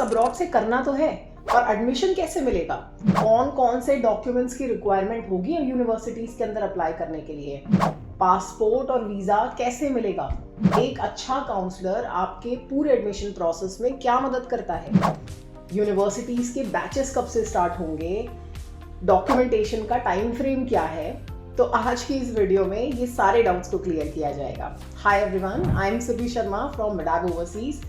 Abroad से करना तो है, और एडमिशन कैसे मिलेगा, कौन कौन से डॉक्यूमेंट्स की रिक्वायरमेंट होगी यूनिवर्सिटीज के अंदर अप्लाई करने के लिए, पासपोर्ट और वीजा कैसे मिलेगा, एक अच्छा काउंसलर आपके पूरे एडमिशन प्रोसेस में क्या मदद करता है, यूनिवर्सिटीज के बैचेस कब से स्टार्ट होंगे, डॉक्यूमेंटेशन का टाइम फ्रेम क्या है। तो आज की इस वीडियो में ये सारे डाउट्स को क्लियर किया जाएगा। हाय एवरीवन, आई एम सुबी शर्मा फ्रॉम मिडाब ओवरसीज।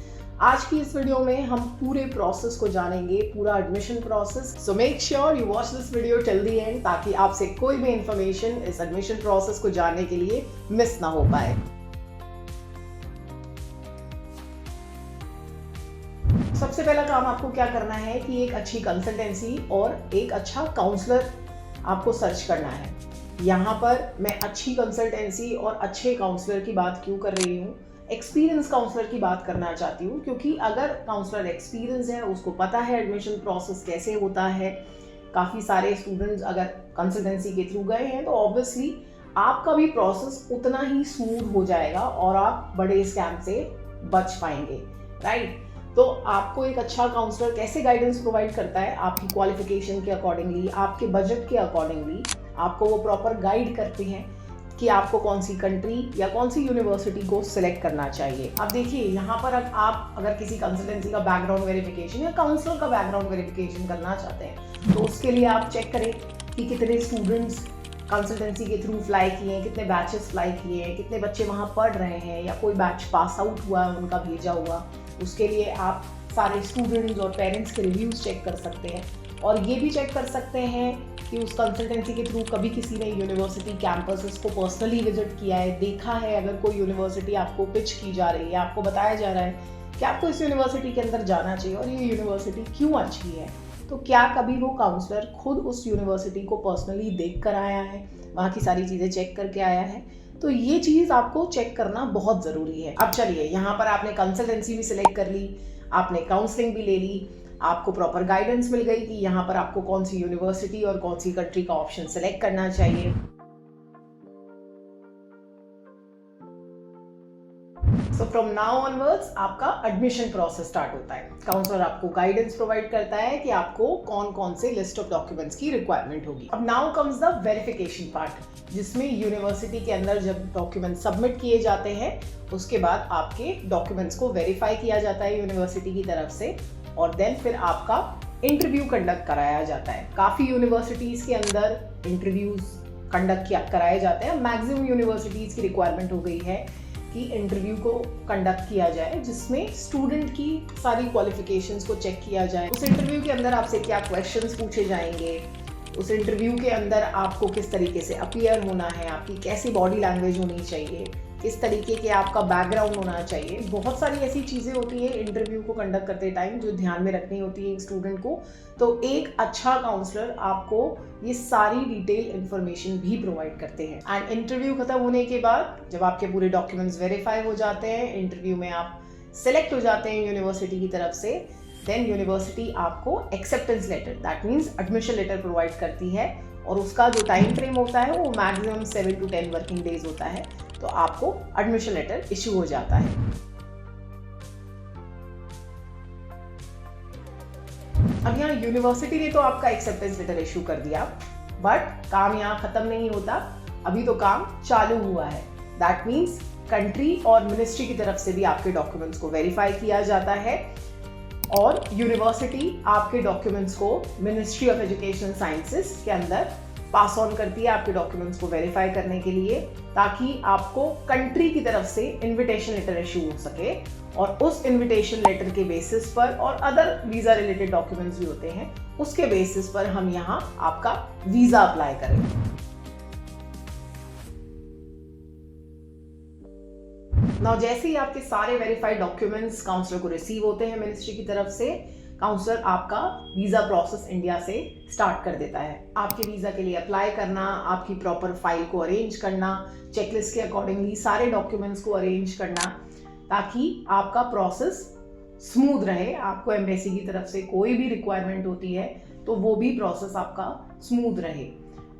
आज की इस वीडियो में हम पूरे प्रोसेस को जानेंगे, पूरा admission process. So make sure you watch this video till the end, ताकि आपसे कोई भी इंफॉर्मेशन इस एडमिशन प्रोसेस को जानने के लिए मिस ना हो पाए। सबसे पहला काम आपको क्या करना है कि एक अच्छी कंसल्टेंसी और एक अच्छा काउंसलर आपको सर्च करना है। यहाँ पर मैं अच्छी कंसल्टेंसी और अच्छे काउंसलर की बात क्यों कर रही हूँ, एक्सपीरियंस काउंसलर की बात करना चाहती हूँ, क्योंकि अगर काउंसलर एक्सपीरियंस है, उसको पता है एडमिशन प्रोसेस कैसे होता है, काफ़ी सारे स्टूडेंट्स अगर कंसल्टेंसी के थ्रू गए हैं, तो ऑब्वियसली आपका भी प्रोसेस उतना ही स्मूथ हो जाएगा और आप बड़े स्कैम से बच पाएंगे, राइट। तो आपको एक अच्छा काउंसलर कैसे गाइडेंस प्रोवाइड करता है, आपकी क्वालिफिकेशन के अकॉर्डिंगली, आपके बजट के अकॉर्डिंगली आपको वो प्रॉपर गाइड करते हैं कि आपको कौन सी कंट्री या कौन सी यूनिवर्सिटी को सिलेक्ट करना चाहिए। अब देखिए, यहाँ पर आप अगर किसी कंसल्टेंसी का बैकग्राउंड वेरिफिकेशन या काउंसलर का बैकग्राउंड वेरिफिकेशन करना चाहते हैं, तो उसके लिए आप चेक करें कि कितने स्टूडेंट्स कंसल्टेंसी के थ्रू फ्लाई किए हैं, कितने बैचेस फ्लाई किए हैं, कितने बच्चे वहाँ पढ़ रहे हैं, या कोई बैच पास आउट हुआ है उनका भेजा हुआ। उसके लिए आप सारे स्टूडेंट्स और पेरेंट्स के रिव्यूज़ चेक कर सकते हैं, और ये भी चेक कर सकते हैं कि उस कंसल्टेंसी के थ्रू कभी किसी ने यूनिवर्सिटी कैंपसेस को पर्सनली विजिट किया है, देखा है। अगर कोई यूनिवर्सिटी आपको पिच की जा रही है, आपको बताया जा रहा है कि आपको इस यूनिवर्सिटी के अंदर जाना चाहिए और ये यूनिवर्सिटी क्यों अच्छी है, तो क्या कभी वो काउंसलर खुद उस यूनिवर्सिटी को पर्सनली देख कर आया है, वहाँ की सारी चीज़ें चेक करके आया है। तो ये चीज़ आपको चेक करना बहुत ज़रूरी है। अब चलिए, यहाँ पर आपने कंसल्टेंसी भी सिलेक्ट कर ली, आपने काउंसलिंग भी ले ली, आपको प्रॉपर गाइडेंस मिल गई कि यहाँ पर आपको कौन सी यूनिवर्सिटी और कौन सी कंट्री का ऑप्शन सेलेक्ट करना चाहिए। सो फ्रॉम नाउ ऑनवर्ड्स आपका एडमिशन प्रोसेस स्टार्ट होता है। काउंसलर आपको गाइडेंस प्रोवाइड करता है कि आपको कौन कौन से लिस्ट ऑफ डॉक्यूमेंट्स की रिक्वायरमेंट होगी। अब now comes the verification part, जिसमें यूनिवर्सिटी के अंदर जब डॉक्यूमेंट सबमिट किए जाते हैं, उसके बाद आपके डॉक्यूमेंट्स को वेरीफाई किया जाता है यूनिवर्सिटी की तरफ से, और देन फिर आपका इंटरव्यू कंडक्ट कराया जाता है। काफ़ी यूनिवर्सिटीज़ के अंदर इंटरव्यूज कंडक्ट कराए जाते हैं। मैक्सिमम यूनिवर्सिटीज़ की रिक्वायरमेंट हो गई है कि इंटरव्यू को कंडक्ट किया जाए, जिसमें स्टूडेंट की सारी क्वालिफिकेशंस को चेक किया जाए। उस इंटरव्यू के अंदर आपसे क्या क्वेश्चंस पूछे जाएंगे, उस इंटरव्यू के अंदर आपको किस तरीके से अपीयर होना है, आपकी कैसी बॉडी लैंग्वेज होनी चाहिए, किस तरीके के आपका बैकग्राउंड होना चाहिए। बहुत सारी ऐसी चीज़ें होती हैं इंटरव्यू को कंडक्ट करते टाइम जो ध्यान में रखनी होती है एक स्टूडेंट को। तो एक अच्छा काउंसलर आपको ये सारी डिटेल इन्फॉर्मेशन भी प्रोवाइड करते हैं। एंड इंटरव्यू खत्म होने के बाद जब आपके पूरे डॉक्यूमेंट्स वेरीफाई हो जाते हैं, इंटरव्यू में आप सिलेक्ट हो जाते हैं यूनिवर्सिटी की तरफ से, देन यूनिवर्सिटी आपको acceptance letter, that means admission letter provide करती है, और उसका जो टाइम फ्रेम होता है वो मैक्सिमम 7 to 10 वर्किंग डेज होता है। तो आपको एडमिशन लेटर इश्यू हो जाता है। अब यहाँ यूनिवर्सिटी ने तो आपका एक्सेप्टेंस लेटर इश्यू कर दिया, बट काम यहाँ खत्म नहीं होता, अभी तो काम चालू हुआ है। दैट मीन्स कंट्री और मिनिस्ट्री की तरफ से भी आपके डॉक्यूमेंट्स को वेरीफाई किया जाता है, और यूनिवर्सिटी आपके डॉक्यूमेंट्स को मिनिस्ट्री ऑफ एजुकेशन साइंसेस के अंदर पास ऑन करती है आपके डॉक्यूमेंट्स को वेरीफाई करने के लिए, ताकि आपको कंट्री की तरफ से इनविटेशन लेटर इशू हो सके, और उस इनविटेशन लेटर के बेसिस पर, और अदर वीज़ा रिलेटेड डॉक्यूमेंट्स भी होते हैं, उसके बेसिस पर हम यहाँ आपका वीज़ा अप्लाई करेंगे। नाउ जैसे ही आपके सारे वेरीफाइड डॉक्यूमेंट्स काउंसलर को रिसीव होते हैं मिनिस्ट्री की तरफ से, काउंसलर आपका वीज़ा प्रोसेस इंडिया से स्टार्ट कर देता है। आपके वीज़ा के लिए अप्लाई करना, आपकी प्रॉपर फाइल को अरेंज करना, चेकलिस्ट के अकॉर्डिंगली सारे डॉक्यूमेंट्स को अरेंज करना, ताकि आपका प्रोसेस स्मूथ रहे। आपको एम्बेसी की तरफ से कोई भी रिक्वायरमेंट होती है तो वो भी प्रोसेस आपका स्मूथ रहे।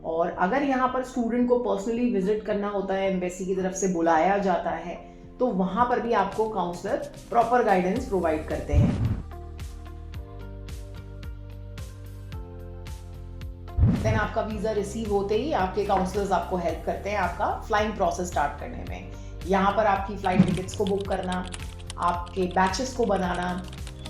और अगर यहाँ पर स्टूडेंट को पर्सनली विजिट करना होता है, एम्बेसी की तरफ से बुलाया जाता है, तो वहाँ पर भी आपको काउंसलर प्रॉपर गाइडेंस प्रोवाइड करते हैं। देन आपका वीज़ा रिसीव होते ही आपके काउंसलर्स आपको हेल्प करते हैं आपका फ्लाइंग प्रोसेस स्टार्ट करने में। यहाँ पर आपकी फ़्लाइट टिकट्स को बुक करना, आपके बैचेस को बनाना,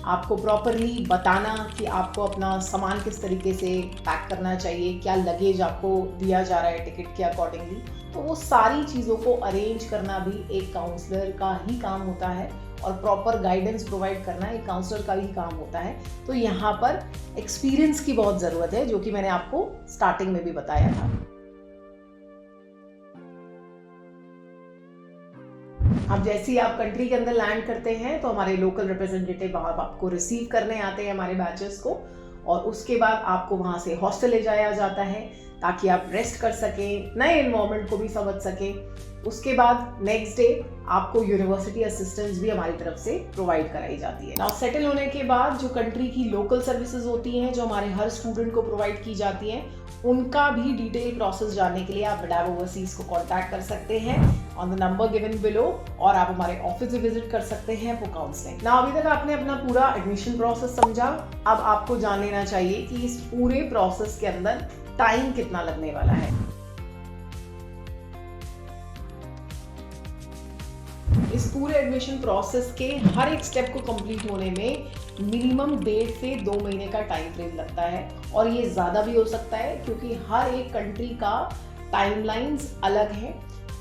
आपको प्रॉपरली बताना कि आपको अपना सामान किस तरीके से पैक करना चाहिए, क्या लगेज आपको दिया जा रहा है टिकट के अकॉर्डिंगली। तो वो सारी चीज़ों को अरेंज करना भी एक काउंसलर का ही काम होता है और प्रॉपर गाइडेंस प्रोवाइड करना एक काउंसलर का ही काम होता है। तो यहाँ पर एक्सपीरियंस की बहुत ज़रूरत है, जो कि मैंने आपको स्टार्टिंग में भी बताया था। अब जैसे ही आप कंट्री के अंदर लैंड करते हैं तो हमारे लोकल रिप्रेजेंटेटिव वहाँ आपको रिसीव करने आते हैं हमारे बैचेस को, और उसके बाद आपको वहाँ से हॉस्टल ले जाया जाता है ताकि आप रेस्ट कर सकें, नए एनवायरनमेंट को भी समझ सकें। उसके बाद नेक्स्ट डे आपको यूनिवर्सिटी असिस्टेंस भी हमारी तरफ से प्रोवाइड कराई जाती है। नाउ सेटल होने के बाद जो कंट्री की लोकल सर्विसेज होती हैं जो हमारे हर स्टूडेंट को प्रोवाइड की जाती हैं, उनका भी डिटेल प्रोसेस जानने के लिए आप MEDAV ओवरसीज को कांटेक्ट कर सकते हैं on the number given below, और आप हमारे ऑफिस भी विजिट कर सकते हैं फॉर काउंसलिंग। ना अभी तक आपने अपना पूरा एडमिशन प्रोसेस समझा, अब आपको जान लेना चाहिए कि इस पूरे प्रोसेस के अंदर टाइम कितना लगने वाला है। इस पूरे एडमिशन प्रोसेस के हर एक स्टेप को कंप्लीट होने में मिनिमम 1.5 से 2 महीने का टाइम फ्रेम लगता है, और ये ज़्यादा भी हो सकता है क्योंकि हर एक कंट्री का टाइमलाइंस अलग है।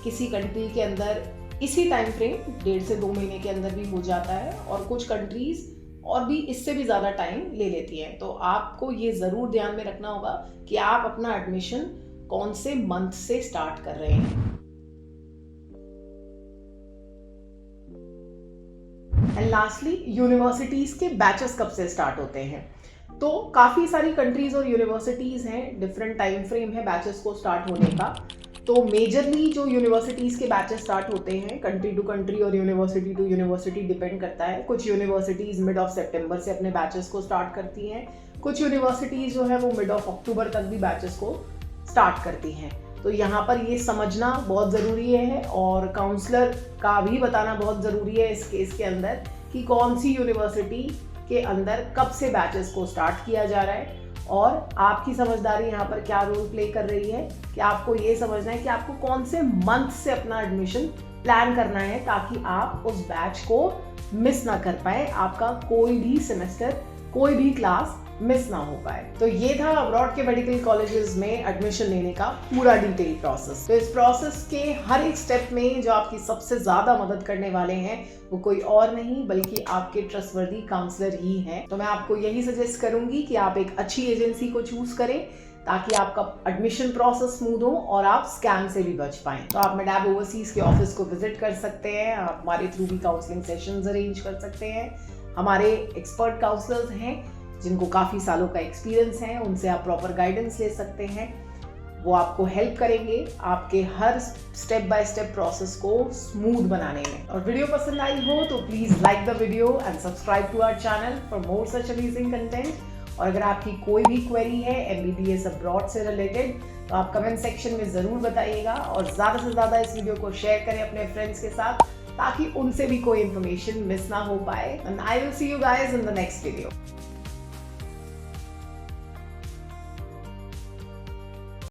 किसी कंट्री के अंदर इसी टाइम फ्रेम 1.5 से 2 महीने के अंदर भी हो जाता है, और कुछ कंट्रीज और भी इससे भी ज़्यादा टाइम ले लेती हैं। तो आपको ये ज़रूर ध्यान में रखना होगा कि आप अपना एडमिशन कौन से मंथ से स्टार्ट कर रहे हैं। एंड लास्टली, यूनिवर्सिटीज़ के बैचेस कब से स्टार्ट होते हैं। तो काफ़ी सारी कंट्रीज़ और यूनिवर्सिटीज़ हैं, डिफरेंट टाइम फ्रेम है बैचेस को स्टार्ट होने का। तो मेजरली जो यूनिवर्सिटीज़ के बैचेस स्टार्ट होते हैं, कंट्री टू कंट्री और यूनिवर्सिटी टू यूनिवर्सिटी डिपेंड करता है। कुछ यूनिवर्सिटीज़ मिड ऑफ सितंबर से अपने बैचेस को स्टार्ट करती हैं, कुछ यूनिवर्सिटीज़ जो है वो मिड ऑफ अक्टूबर तक भी बैचेस को स्टार्ट करती हैं। तो यहाँ पर ये समझना बहुत ज़रूरी है, और काउंसलर का भी बताना बहुत ज़रूरी है इस केस के अंदर कि कौन सी यूनिवर्सिटी के अंदर कब से बैचेस को स्टार्ट किया जा रहा है, और आपकी समझदारी यहाँ पर क्या रोल प्ले कर रही है कि आपको ये समझना है कि आपको कौन से मंथ से अपना एडमिशन प्लान करना है ताकि आप उस बैच को मिस ना कर पाए, आपका कोई भी सेमेस्टर, कोई भी क्लास मिस ना हो पाए। तो ये था अब्रॉड के मेडिकल कॉलेजेस में एडमिशन लेने का पूरा डिटेल प्रोसेस। तो इस प्रोसेस के हर एक स्टेप में जो आपकी सबसे ज़्यादा मदद करने वाले हैं वो कोई और नहीं बल्कि आपके ट्रस्टवर्दी काउंसलर ही हैं। तो मैं आपको यही सजेस्ट करूंगी कि आप एक अच्छी एजेंसी को चूज करें ताकि आपका एडमिशन प्रोसेस स्मूथ हो और आप स्कैम से भी बच पाएं। तो आप MEDAV ओवरसीज के ऑफिस को विजिट कर सकते हैं, आप हमारे थ्रू भी काउंसलिंग सेशंस अरेंज कर सकते हैं। हमारे एक्सपर्ट काउंसलर्स हैं जिनको काफ़ी सालों का एक्सपीरियंस है, उनसे आप प्रॉपर गाइडेंस ले सकते हैं। वो आपको हेल्प करेंगे आपके हर स्टेप बाय स्टेप प्रोसेस को स्मूथ बनाने में। और वीडियो पसंद आई हो तो please like the video and subscribe to our channel for more such amazing content. और अगर आपकी कोई भी क्वेरी है MBBS अब्रॉड से रिलेटेड तो आप कमेंट सेक्शन में ज़रूर बताइएगा, और ज़्यादा से ज़्यादा इस वीडियो को शेयर करें अपने फ्रेंड्स के साथ ताकि उनसे भी कोई इन्फॉर्मेशन मिस ना हो पाए। And I will see you guys in the next video.